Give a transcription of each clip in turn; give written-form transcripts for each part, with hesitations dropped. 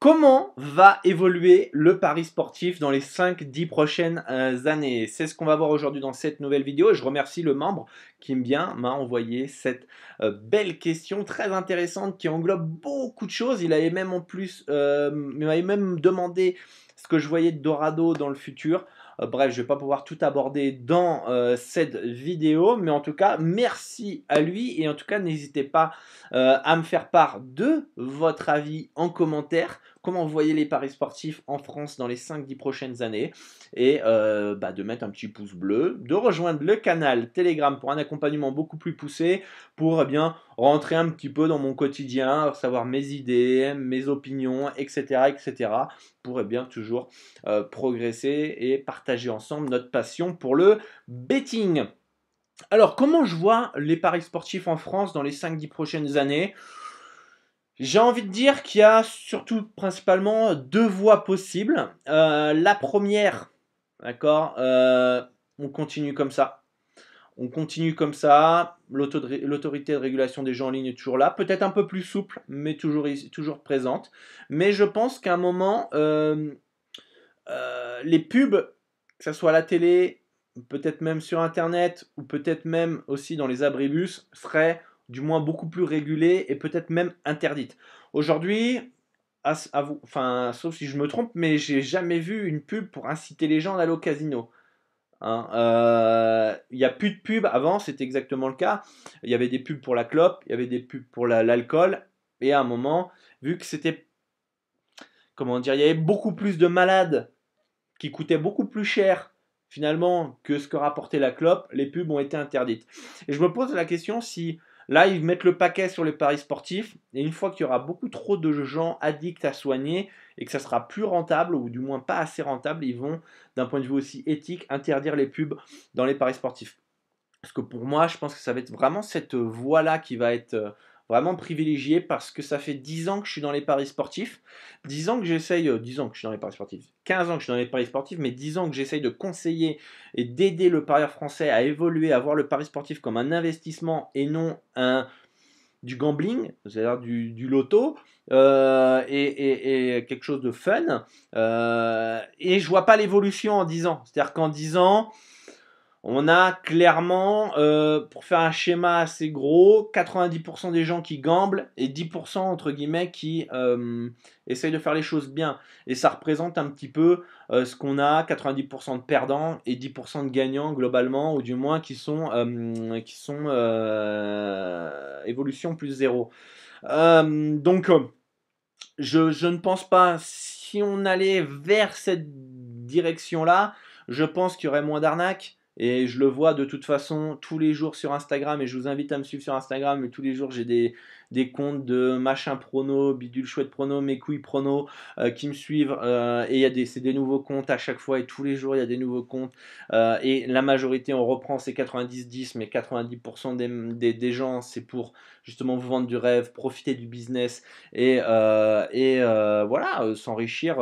Comment va évoluer le pari sportif dans les 5-10 prochaines années? C'est ce qu'on va voir aujourd'hui dans cette nouvelle vidéo et je remercie le membre qui m'a envoyé cette belle question très intéressante qui englobe beaucoup de choses. Il m'avait même demandé ce que je voyais de Dorado dans le futur. Bref, je ne vais pas pouvoir tout aborder dans cette vidéo, mais en tout cas, merci à lui et en tout cas, n'hésitez pas à me faire part de votre avis en commentaire. Comment vous voyez les paris sportifs en France dans les 5-10 prochaines années et de mettre un petit pouce bleu, de rejoindre le canal Telegram pour un accompagnement beaucoup plus poussé, pour rentrer un petit peu dans mon quotidien, savoir mes idées, mes opinions, etc. pour toujours progresser et partager ensemble notre passion pour le betting. Alors, comment je vois les paris sportifs en France dans les 5-10 prochaines années? J'ai envie de dire qu'il y a surtout principalement deux voies possibles. La première, d'accord, on continue comme ça. On continue comme ça. L'autorité de régulation des jeux en ligne est toujours là. Peut-être un peu plus souple, mais toujours présente. Mais je pense qu'à un moment, les pubs, que ce soit à la télé, peut-être même sur Internet, ou peut-être même aussi dans les abribus, seraient du moins beaucoup plus régulées et peut-être même interdites. Aujourd'hui, sauf si je me trompe, mais j'ai jamais vu une pub pour inciter les gens à aller au casino. Il n'y a plus de pubs. Avant, c'était exactement le cas. Il y avait des pubs pour la clope, il y avait des pubs pour l'alcool, et à un moment, vu que c'était, comment dire, il y avait beaucoup plus de malades qui coûtaient beaucoup plus cher finalement que ce que rapportait la clope, les pubs ont été interdites. Et je me pose la question si là ils mettent le paquet sur les paris sportifs et une fois qu'il y aura beaucoup trop de gens addicts à soigner et que ça sera plus rentable ou du moins pas assez rentable, ils vont d'un point de vue aussi éthique interdire les pubs dans les paris sportifs. Parce que pour moi, je pense que ça va être vraiment cette voie-là qui va être vraiment privilégiée parce que ça fait 10 ans que je suis dans les paris sportifs. 10 ans que j'essaye, 10 ans que je suis dans les paris sportifs, 15 ans que je suis dans les paris sportifs, mais 10 ans que j'essaye de conseiller et d'aider le parieur français à évoluer, à voir le pari sportif comme un investissement et non du gambling, c'est-à-dire du loto, et quelque chose de fun. Et je vois pas l'évolution en 10 ans. C'est-à-dire qu'en 10 ans, on a clairement, pour faire un schéma assez gros, 90% des gens qui gamblent et 10% entre guillemets qui essayent de faire les choses bien. Et ça représente un petit peu ce qu'on a, 90% de perdants et 10% de gagnants globalement, ou du moins qui sont évolution plus zéro. Je ne pense pas, si on allait vers cette direction-là, je pense qu'il y aurait moins d'arnaques. Et je le vois de toute façon tous les jours sur Instagram, et je vous invite à me suivre sur Instagram, mais tous les jours j'ai des comptes de machin prono, bidule chouette prono, mes couilles prono qui me suivent, et c'est des nouveaux comptes à chaque fois, et tous les jours il y a des nouveaux comptes, et la majorité, on reprend, c'est 90-10, mais 90% des gens c'est pour justement vous vendre du rêve, profiter du business et voilà, s'enrichir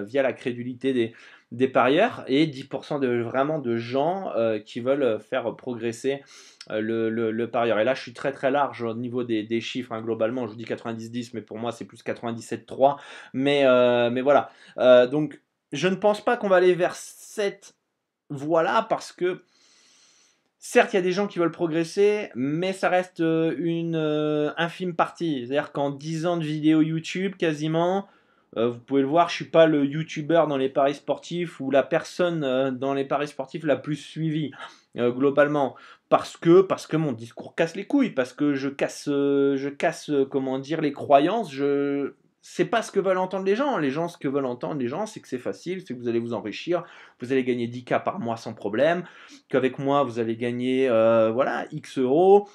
via la crédulité des parieurs, et 10% vraiment de gens qui veulent faire progresser le parieur. Et là, je suis très très large au niveau des chiffres, hein. Globalement, je vous dis 90-10, mais pour moi, c'est plus 97-3. Mais voilà. Donc, je ne pense pas qu'on va aller vers cette voie-là parce que certes, il y a des gens qui veulent progresser, mais ça reste une infime partie. C'est-à-dire qu'en 10 ans de vidéos YouTube, quasiment, vous pouvez le voir, je suis pas le YouTuber dans les paris sportifs ou la personne dans les paris sportifs la plus suivie globalement, parce que mon discours casse les couilles, parce que je casse comment dire, les croyances. C'est pas ce que veulent entendre les gens. Ce que veulent entendre les gens, c'est que c'est facile, c'est que vous allez vous enrichir, vous allez gagner 10K par mois sans problème, qu'avec moi vous allez gagner voilà X euros.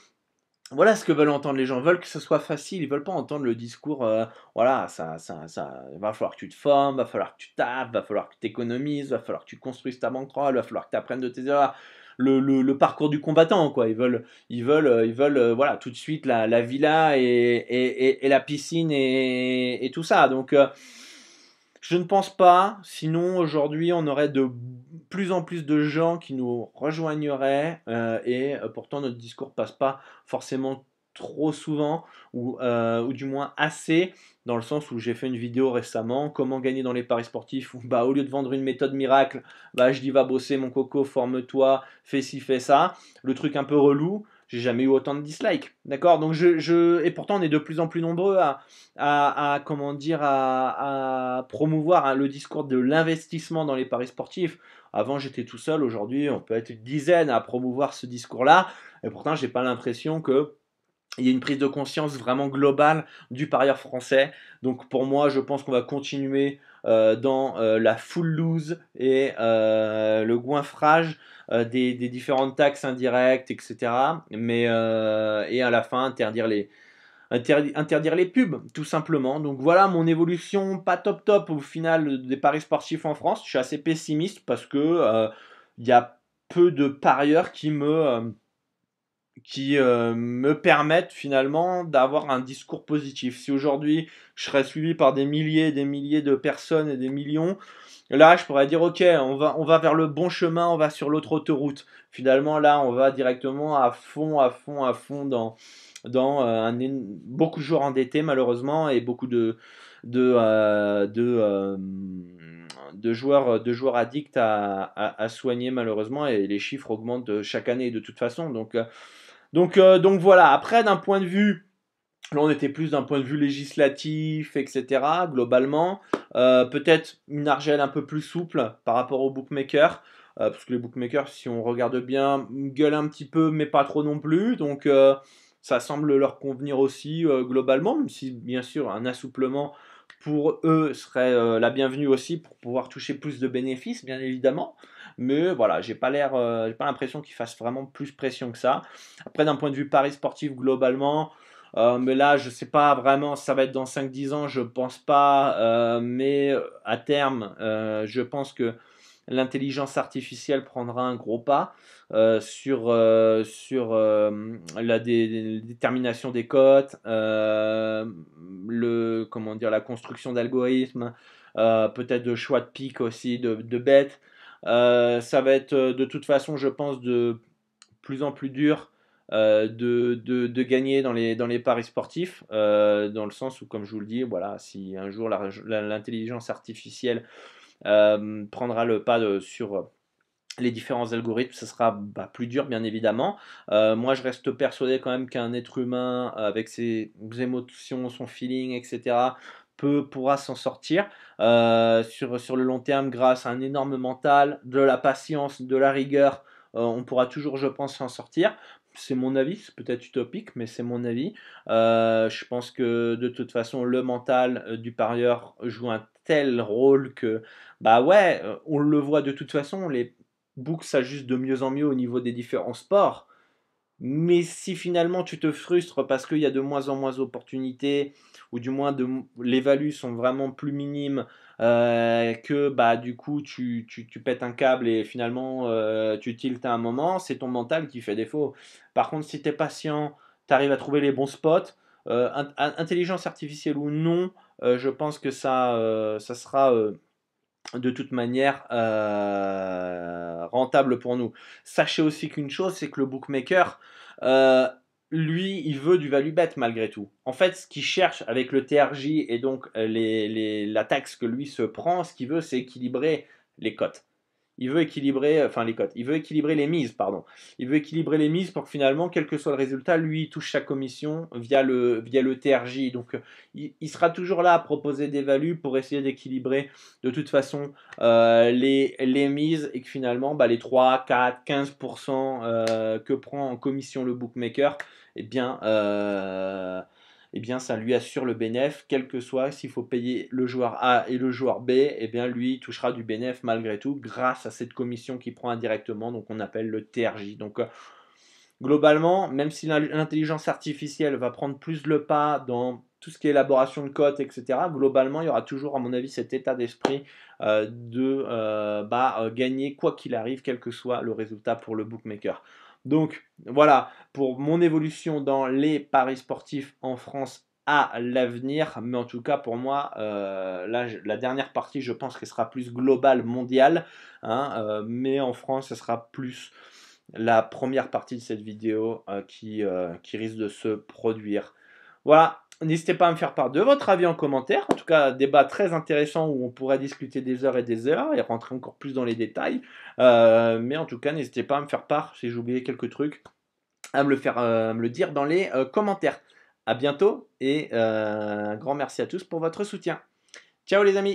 Voilà ce que veulent entendre les gens. Ils veulent que ce soit facile. Ils veulent pas entendre le discours. Voilà, va falloir que tu te formes, va falloir que tu tapes, va falloir que tu économises, va falloir que tu construises ta bankroll, va falloir que tu apprennes de tes erreurs. Le parcours du combattant, quoi. Ils veulent voilà, tout de suite la villa et la piscine et tout ça. Donc, je ne pense pas. Sinon, aujourd'hui, on aurait de plus en plus de gens qui nous rejoigneraient et pourtant notre discours passe pas forcément trop souvent, ou du moins assez, dans le sens où j'ai fait une vidéo récemment, comment gagner dans les paris sportifs, où bah, au lieu de vendre une méthode miracle, bah, je dis va bosser mon coco, forme-toi, fais ci, fais ça, le truc un peu relou, j'ai jamais eu autant de dislikes, d'accord. Donc et pourtant on est de plus en plus nombreux comment dire, à promouvoir, hein, le discours de l'investissement dans les paris sportifs. Avant j'étais tout seul, aujourd'hui on peut être une dizaine à promouvoir ce discours-là, et pourtant j'ai pas l'impression que il y a une prise de conscience vraiment globale du parieur français. Donc pour moi, je pense qu'on va continuer dans la full lose et le goinfrage des différentes taxes indirectes, etc. Et à la fin, interdire les pubs, tout simplement. Donc voilà mon évolution, pas top top au final des paris sportifs en France. Je suis assez pessimiste parce que il y a peu de parieurs qui me permettent finalement d'avoir un discours positif. Si aujourd'hui je serais suivi par des milliers et des milliers de personnes et des millions, là je pourrais dire ok, on va vers le bon chemin, on va sur l'autre autoroute. Finalement là on va directement à fond, à fond, à fond beaucoup de joueurs endettés malheureusement et beaucoup de joueurs addicts à soigner malheureusement, et les chiffres augmentent chaque année de toute façon. Donc voilà, après d'un point de vue, là on était plus d'un point de vue législatif, etc. Globalement, peut-être une argelle un peu plus souple par rapport aux bookmakers, parce que les bookmakers, si on regarde bien, gueulent un petit peu, mais pas trop non plus, donc ça semble leur convenir aussi globalement, même si bien sûr un assouplement pour eux serait la bienvenue aussi pour pouvoir toucher plus de bénéfices, bien évidemment. Mais voilà, j'ai pas l'impression qu'ils fassent vraiment plus pression que ça. Après, d'un point de vue paris sportif globalement, mais là, je sais pas vraiment, ça va être dans 5-10 ans, je pense pas. Mais à terme, je pense que l'intelligence artificielle prendra un gros pas sur la détermination des cotes, comment dire, la construction d'algorithmes, peut-être de choix de pics aussi, de bêtes. Ça va être de toute façon, je pense, de plus en plus dur de gagner dans les paris sportifs, dans le sens où, comme je vous le dis, voilà, si un jour l'intelligence artificielle prendra le pas sur les différents algorithmes, ça sera plus dur, bien évidemment. Moi, je reste persuadé quand même qu'un être humain, avec ses émotions, son feeling, etc., pourra s'en sortir sur le long terme grâce à un énorme mental, de la patience, de la rigueur. On pourra toujours, je pense, s'en sortir. C'est mon avis, c'est peut-être utopique, mais c'est mon avis. Je pense que de toute façon, le mental du parieur joue un tel rôle que, bah ouais, on le voit de toute façon, les books s'ajustent de mieux en mieux au niveau des différents sports. Mais si finalement tu te frustres parce qu'il y a de moins en moins d'opportunités, ou du moins les values sont vraiment plus minimes, que bah du coup tu pètes un câble et finalement tu tiltes à un moment, c'est ton mental qui fait défaut. Par contre, si tu es patient, tu arrives à trouver les bons spots, intelligence artificielle ou non, je pense que ça sera de toute manière rentable pour nous. Sachez aussi qu'une chose, c'est que le bookmaker, euh, lui, il veut du value bet malgré tout. En fait, ce qu'il cherche avec le TRJ et donc la taxe que lui se prend, ce qu'il veut, c'est équilibrer les cotes. Il veut équilibrer, enfin les cotes, il veut équilibrer les mises, pardon. Il veut équilibrer les mises pour que finalement, quel que soit le résultat, lui, il touche sa commission via le TRJ. Donc, il sera toujours là à proposer des values pour essayer d'équilibrer de toute façon les mises, et que finalement, les 3, 4, 15% que prend en commission le bookmaker, eh bien, ça lui assure le bénéfice, quel que soit s'il faut payer le joueur A et le joueur B, eh bien lui il touchera du bénéfice malgré tout grâce à cette commission qu'il prend indirectement, donc on appelle le TRJ. Donc globalement, même si l'intelligence artificielle va prendre plus le pas dans tout ce qui est élaboration de cotes, etc., globalement, il y aura toujours, à mon avis, cet état d'esprit de gagner quoi qu'il arrive, quel que soit le résultat pour le bookmaker. Donc voilà, pour mon évolution dans les paris sportifs en France à l'avenir, mais en tout cas pour moi, là, la dernière partie, je pense qu'elle sera plus globale, mondiale, hein, mais en France, ce sera plus la première partie de cette vidéo qui risque de se produire. Voilà, n'hésitez pas à me faire part de votre avis en commentaire. En tout cas, débat très intéressant où on pourrait discuter des heures et des heures et rentrer encore plus dans les détails. Mais en tout cas, n'hésitez pas à me faire part si j'ai oublié quelques trucs, à me le dire dans les commentaires. À bientôt et un grand merci à tous pour votre soutien. Ciao les amis!